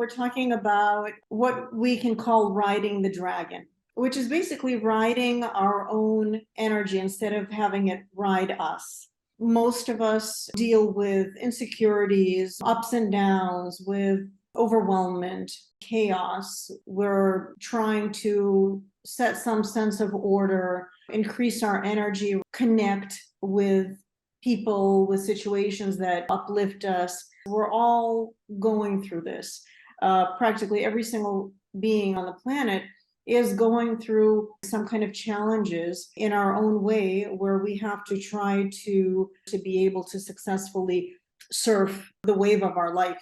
we're talking about what we can call riding the dragon, which is basically riding our own energy instead of having it ride us. Most of us deal with insecurities, ups and downs, with overwhelmment, chaos. We're trying to set some sense of order, increase our energy, connect with people, with situations that uplift us. We're all going through this. Practically every single being on the planet is going through some kind of challenges in our own way, where we have to try to be able to successfully surf the wave of our life.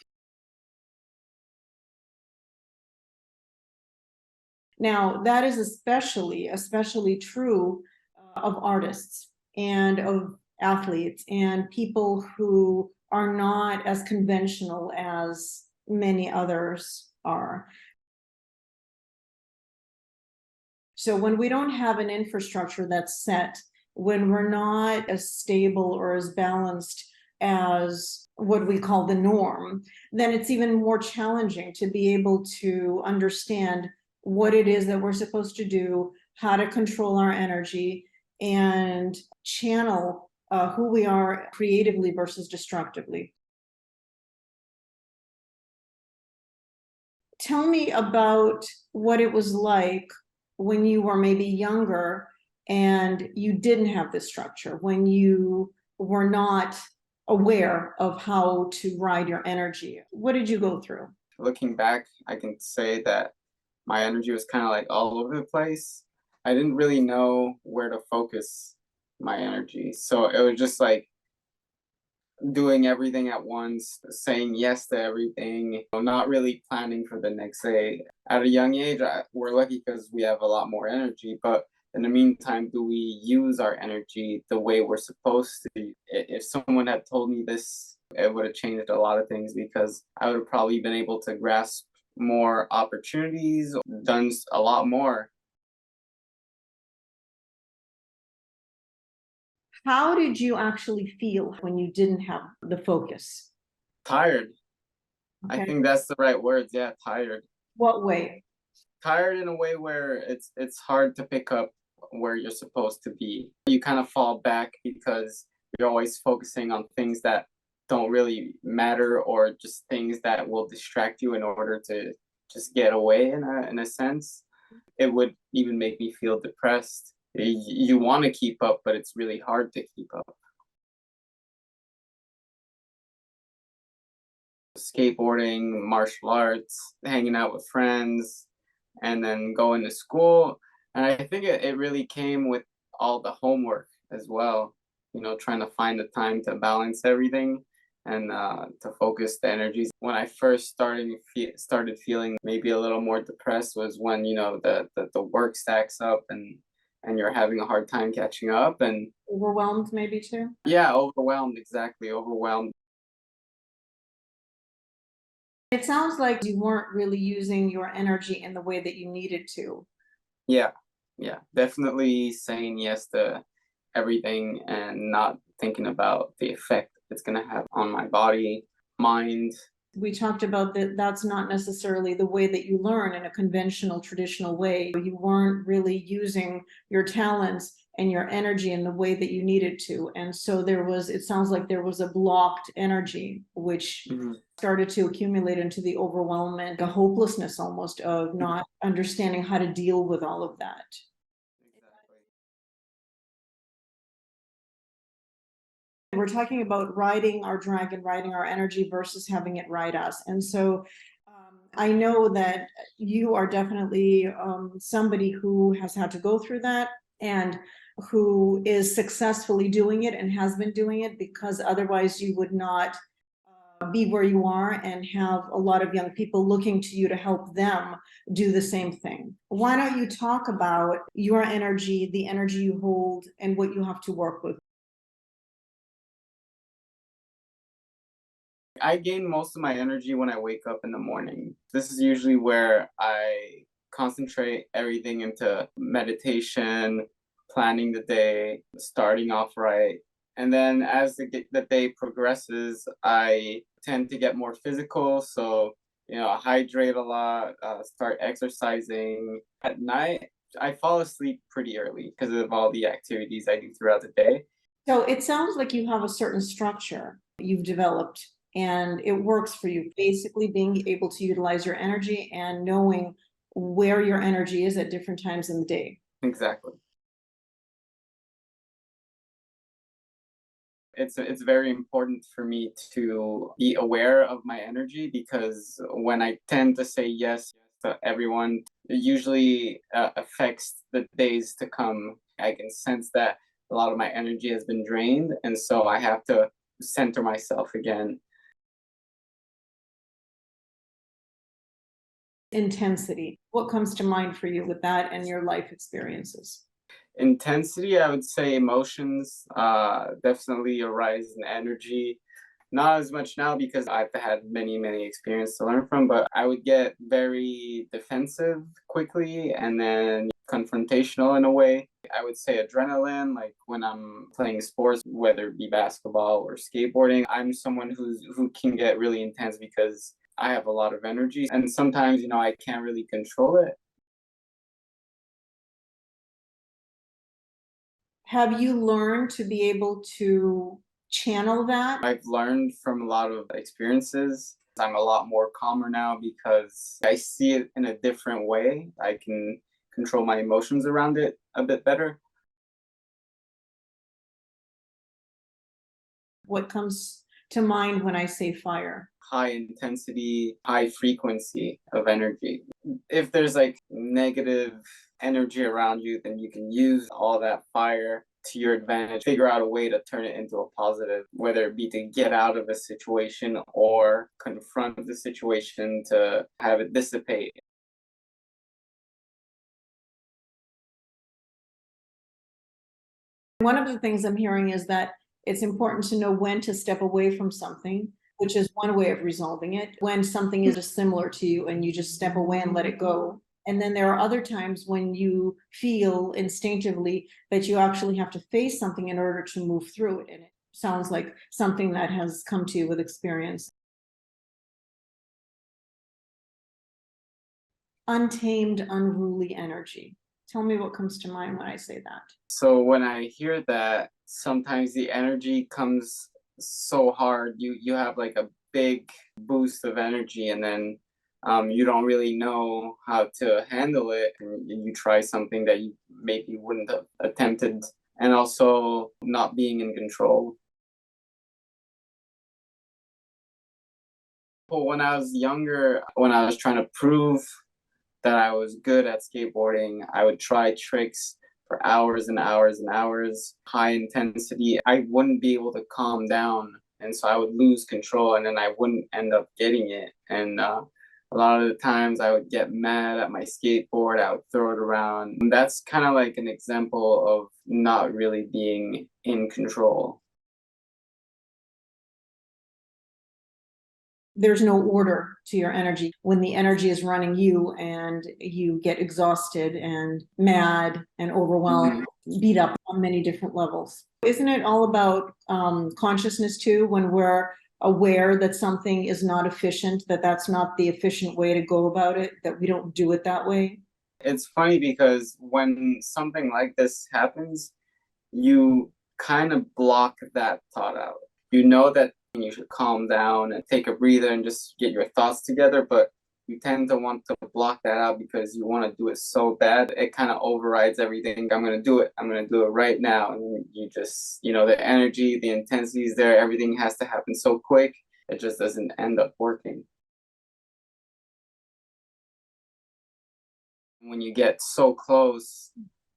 Now, that is especially true of artists and of athletes and people who are not as conventional as many others are. So when we don't have an infrastructure that's set, when we're not as stable or as balanced as what we call the norm, then it's even more challenging to be able to understand what it is that we're supposed to do, how to control our energy, and channel who we are creatively versus destructively. Tell me about what it was like when you were maybe younger and you didn't have this structure, when you were not aware of how to ride your energy. What did you go through? Looking back, I can say that my energy was kind of like all over the place. I didn't really know where to focus my energy. So it was just like doing everything at once, saying yes to everything, not really planning for the next day. At a young age, we're lucky because we have a lot more energy, but in the meantime, do we use our energy the way we're supposed to? If someone had told me this, it would have changed a lot of things, because I would have probably been able to grasp more opportunities, done a lot more. How did you actually feel when you didn't have the focus? Tired. Okay. I think that's the right words. Yeah, tired. What way? Tired in a way where it's hard to pick up where you're supposed to be. You kind of fall back because you're always focusing on things that don't really matter, or just things that will distract you in order to just get away in a sense. It would even make me feel depressed. You want to keep up, but it's really hard to keep up. Skateboarding, martial arts, hanging out with friends, and then going to school. And I think it really came with all the homework as well, trying to find the time to balance everything and to focus the energies. When I first started feeling maybe a little more depressed was when, the work stacks up and you're having a hard time catching up. And Overwhelmed maybe too? yeah, overwhelmed, exactly, overwhelmed. It sounds like you weren't really using your energy in the way that you needed to. Yeah, definitely saying yes to everything and not thinking about the effect it's gonna have on my body, mind. We talked about that that's not necessarily the way that you learn in a conventional, traditional way. You weren't really using your talents and your energy in the way that you needed to. And so it sounds like there was a blocked energy, which started to accumulate into the overwhelmment, a hopelessness almost of not understanding how to deal with all of that. We're talking about riding our dragon, riding our energy versus having it ride us. And so I know that you are definitely somebody who has had to go through that and who is successfully doing it and has been doing it, because otherwise you would not be where you are and have a lot of young people looking to you to help them do the same thing. Why don't you talk about your energy, the energy you hold, and what you have to work with? I gain most of my energy when I wake up in the morning. This is usually where I concentrate everything into meditation, planning the day, starting off right. And then as the day progresses, I tend to get more physical. So, hydrate a lot, start exercising. At night, I fall asleep pretty early because of all the activities I do throughout the day. So it sounds like you have a certain structure you've developed and it works for you. Basically being able to utilize your energy and knowing where your energy is at different times in the day. Exactly. It's very important for me to be aware of my energy, because when I tend to say yes to everyone, it usually affects the days to come. I can sense that a lot of my energy has been drained, and so I have to center myself again. Intensity. What comes to mind for you with that and your life experiences? Intensity, I would say emotions, definitely a rise in energy. Not as much now because I've had many experiences to learn from, but I would get very defensive quickly and then confrontational in a way. I would say adrenaline, like when I'm playing sports, whether it be basketball or skateboarding, I'm someone who can get really intense because I have a lot of energy, and sometimes, I can't really control it. Have you learned to be able to channel that? I've learned from a lot of experiences. I'm a lot more calmer now because I see it in a different way. I can control my emotions around it a bit better. What comes to mind when I say fire? High intensity, high frequency of energy. If there's like negative energy around you, then you can use all that fire to your advantage, figure out a way to turn it into a positive, whether it be to get out of a situation or confront the situation to have it dissipate. One of the things I'm hearing is that it's important to know when to step away from something, which is one way of resolving it. When something is similar to you and you just step away and let it go. And then there are other times when you feel instinctively that you actually have to face something in order to move through it. And it sounds like something that has come to you with experience. Untamed, unruly energy. Tell me what comes to mind when I say that. So when I hear that, sometimes the energy comes so hard. You have like a big boost of energy, and then you don't really know how to handle it. And you try something that you maybe wouldn't have attempted, and also not being in control. Well, when I was younger, when I was trying to prove that I was good at skateboarding, I would try tricks for hours and hours and hours, high intensity. I wouldn't be able to calm down. And so I would lose control, and then I wouldn't end up getting it. And a lot of the times I would get mad at my skateboard, I would throw it around. And that's kind of like an example of not really being in control. There's no order to your energy when the energy is running you and you get exhausted and mad and overwhelmed, beat up on many different levels. Isn't it all about consciousness too, when we're aware that something is not efficient, that that's not the efficient way to go about it, that we don't do it that way? It's funny because when something like this happens, you kind of block that thought out. You know that you should calm down and take a breather and just get your thoughts together, but you tend to want to block that out because you want to do it so bad. It kind of overrides everything. I'm going to do it. I'm going to do it right now. And you just, the energy, the intensity is there. Everything has to happen so quick. It just doesn't end up working. When you get so close,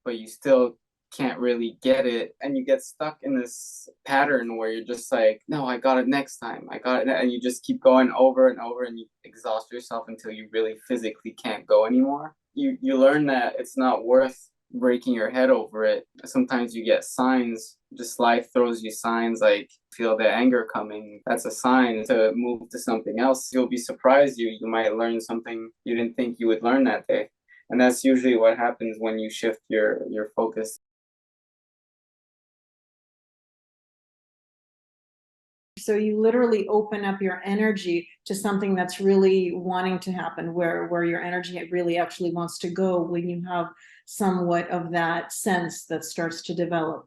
but you still can't really get it, and you get stuck in this pattern where you're just like, no, I got it next time, I got it, and you just keep going over and over, and you exhaust yourself until you really physically can't go anymore. You learn that it's not worth breaking your head over it. Sometimes you get signs, just life throws you signs like, feel the anger coming, that's a sign to move to something else. You'll be surprised, you might learn something you didn't think you would learn that day. And that's usually what happens when you shift your focus. So you literally open up your energy to something that's really wanting to happen, where your energy really actually wants to go when you have somewhat of that sense that starts to develop.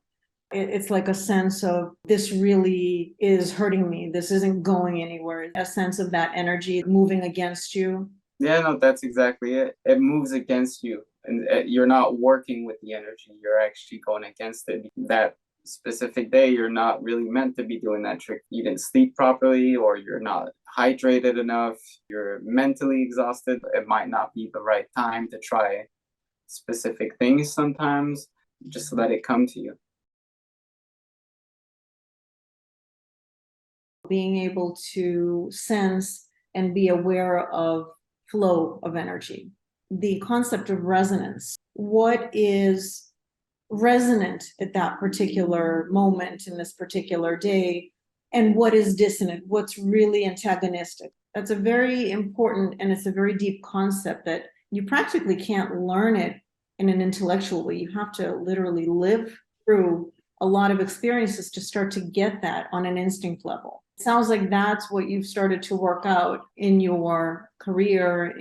It's like a sense of, this really is hurting me. This isn't going anywhere. A sense of that energy moving against you. Yeah, no, that's exactly it. It moves against you, and you're not working with the energy. You're actually going against it. That specific day, you're not really meant to be doing that trick. You didn't sleep properly, or you're not hydrated enough. You're mentally exhausted. It might not be the right time to try specific things sometimes. Just let it come to you. Being able to sense and be aware of flow of energy. The concept of resonance. What is resonant at that particular moment in this particular day, and what is dissonant? What's really antagonistic? That's a very important, and it's a very deep concept that you practically can't learn it in an intellectual way. You have to literally live through a lot of experiences to start to get that on an instinct level. It sounds like that's what you've started to work out in your career,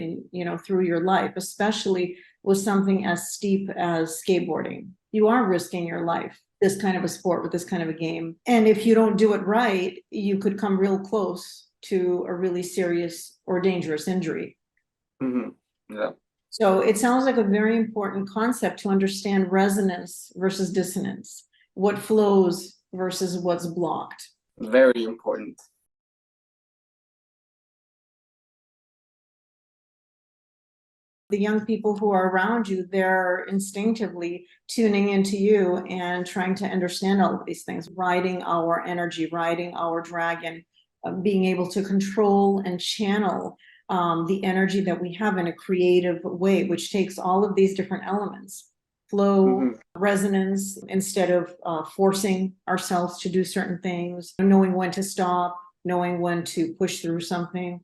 through your life, especially with something as steep as skateboarding. You are risking your life, this kind of a sport with this kind of a game. And if you don't do it right, you could come real close to a really serious or dangerous injury. Mm-hmm. Yeah. So it sounds like a very important concept to understand resonance versus dissonance, what flows versus what's blocked. Very important. The young people who are around you, they're instinctively tuning into you and trying to understand all of these things, riding our energy, riding our dragon, being able to control and channel the energy that we have in a creative way, which takes all of these different elements. Flow, Mm-hmm. resonance, instead of forcing ourselves to do certain things, knowing when to stop, knowing when to push through something.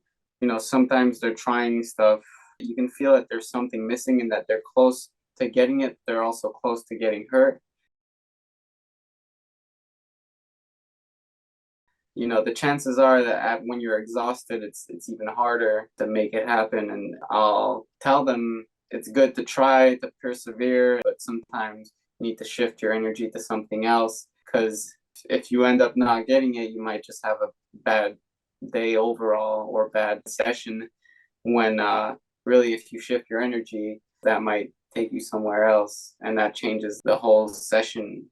Sometimes they're trying stuff. You can feel that there's something missing and that they're close to getting it. They're also close to getting hurt. The chances are that when you're exhausted, it's even harder to make it happen. And I'll tell them it's good to try to persevere, but sometimes you need to shift your energy to something else, because if you end up not getting it, you might just have a bad day overall or bad session, when really, if you shift your energy, that might take you somewhere else, and that changes the whole session.